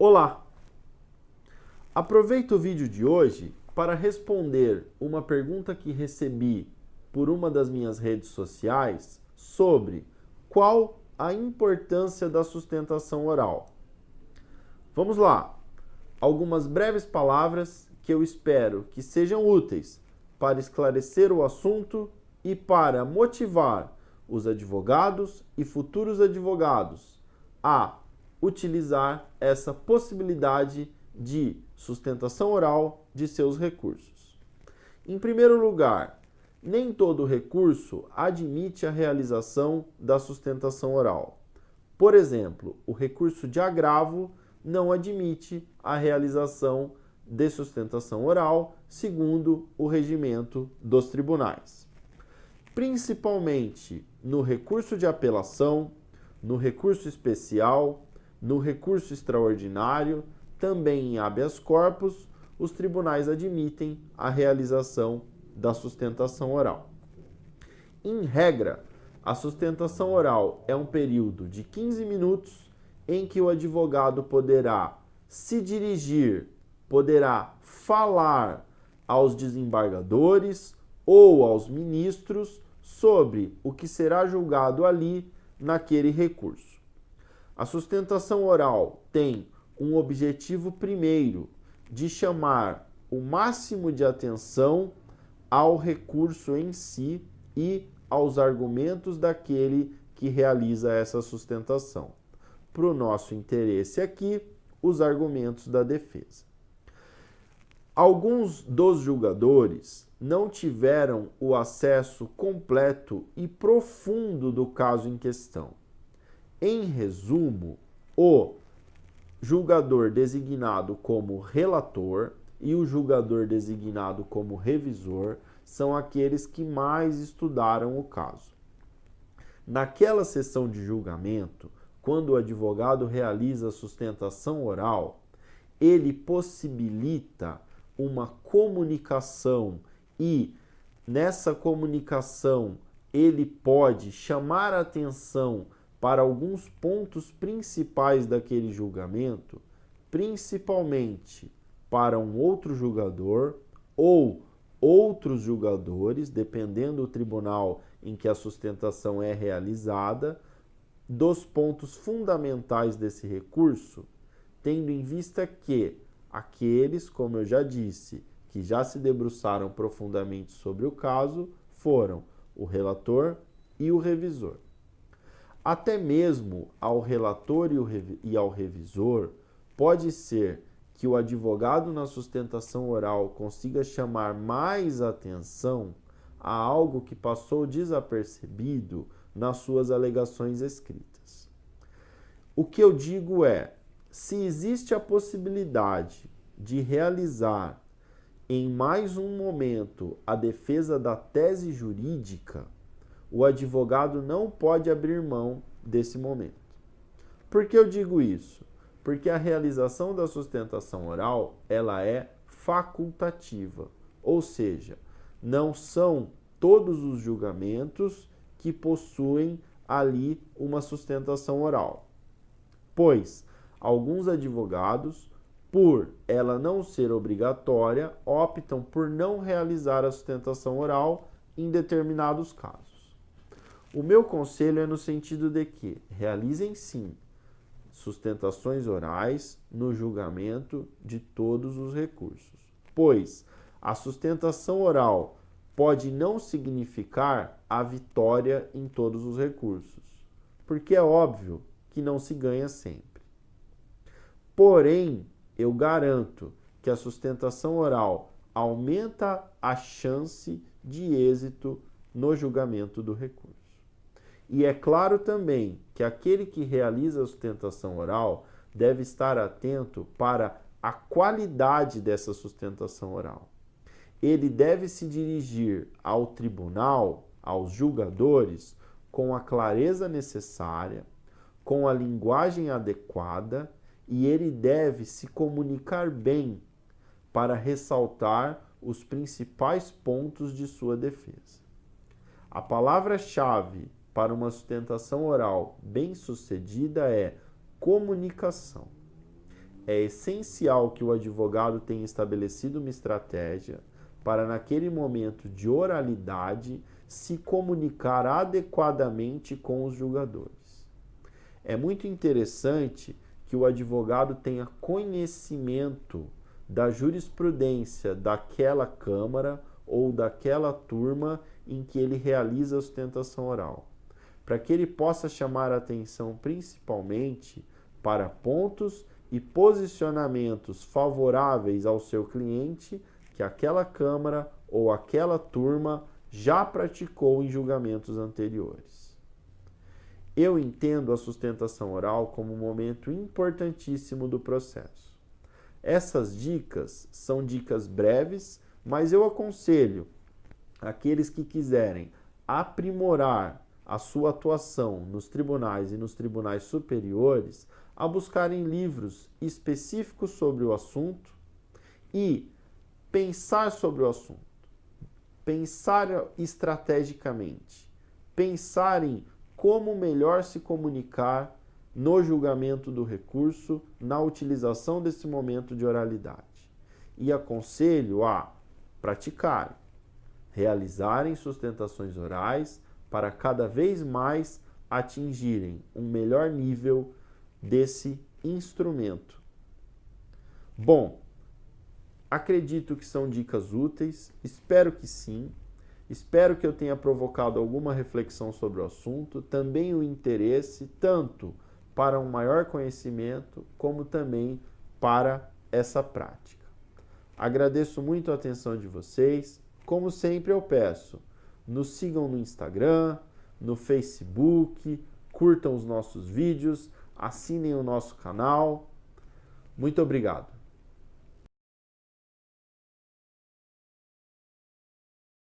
Olá! Aproveito o vídeo de hoje para responder uma pergunta que recebi por uma das minhas redes sociais sobre qual a importância da sustentação oral. Vamos lá! Algumas breves palavras que eu espero que sejam úteis para esclarecer o assunto e para motivar os advogados e futuros advogados a utilizar essa possibilidade de sustentação oral de seus recursos. Em primeiro lugar, nem todo recurso admite a realização da sustentação oral. Por exemplo, o recurso de agravo não admite a realização de sustentação oral, segundo o regimento dos tribunais. Principalmente no recurso de apelação, no recurso especial, no recurso extraordinário, também em habeas corpus, os tribunais admitem a realização da sustentação oral. Em regra, a sustentação oral é um período de 15 minutos em que o advogado poderá se dirigir, poderá falar aos desembargadores ou aos ministros sobre o que será julgado ali naquele recurso. A sustentação oral tem um objetivo primeiro de chamar o máximo de atenção ao recurso em si e aos argumentos daquele que realiza essa sustentação. Para o nosso interesse aqui, os argumentos da defesa. Alguns dos julgadores não tiveram o acesso completo e profundo do caso em questão. Em resumo, o julgador designado como relator e o julgador designado como revisor são aqueles que mais estudaram o caso. Naquela sessão de julgamento, quando o advogado realiza a sustentação oral, ele possibilita uma comunicação e, nessa comunicação, ele pode chamar a atenção para alguns pontos principais daquele julgamento, principalmente para um outro julgador ou outros julgadores, dependendo do tribunal em que a sustentação é realizada, dos pontos fundamentais desse recurso, tendo em vista que aqueles, como eu já disse, que já se debruçaram profundamente sobre o caso, foram o relator e o revisor. Até mesmo ao relator e ao revisor, pode ser que o advogado na sustentação oral consiga chamar mais atenção a algo que passou desapercebido nas suas alegações escritas. O que eu digo é, se existe a possibilidade de realizar em mais um momento a defesa da tese jurídica, o advogado não pode abrir mão desse momento. Por que eu digo isso? Porque a realização da sustentação oral, ela é facultativa, ou seja, não são todos os julgamentos que possuem ali uma sustentação oral. Pois alguns advogados, por ela não ser obrigatória, optam por não realizar a sustentação oral em determinados casos. O meu conselho é no sentido de que realizem sim sustentações orais no julgamento de todos os recursos, pois a sustentação oral pode não significar a vitória em todos os recursos, porque é óbvio que não se ganha sempre. Porém, eu garanto que a sustentação oral aumenta a chance de êxito no julgamento do recurso. E é claro também que aquele que realiza a sustentação oral deve estar atento para a qualidade dessa sustentação oral. Ele deve se dirigir ao tribunal, aos julgadores, com a clareza necessária, com a linguagem adequada, e ele deve se comunicar bem para ressaltar os principais pontos de sua defesa. A palavra-chave para uma sustentação oral bem-sucedida é comunicação. é essencial que o advogado tenha estabelecido uma estratégia para, naquele momento de oralidade, se comunicar adequadamente com os julgadores. É muito interessante que o advogado tenha conhecimento da jurisprudência daquela Câmara ou daquela turma em que ele realiza a sustentação oral, para que ele possa chamar a atenção principalmente para pontos e posicionamentos favoráveis ao seu cliente que aquela Câmara ou aquela turma já praticou em julgamentos anteriores. Eu entendo a sustentação oral como um momento importantíssimo do processo. Essas dicas são dicas breves, mas eu aconselho aqueles que quiserem aprimorar a sua atuação nos tribunais e nos tribunais superiores a buscarem livros específicos sobre o assunto e pensar sobre o assunto, pensar estrategicamente, pensar em como melhor se comunicar no julgamento do recurso, na utilização desse momento de oralidade. E aconselho a praticarem, realizarem sustentações orais para cada vez mais atingirem um melhor nível desse instrumento. Bom, acredito que são dicas úteis, espero que sim. Espero que eu tenha provocado alguma reflexão sobre o assunto, também o interesse, tanto para um maior conhecimento, como também para essa prática. Agradeço muito a atenção de vocês. Como sempre eu peço, nos sigam no Instagram, no Facebook, curtam os nossos vídeos, assinem o nosso canal. Muito obrigado.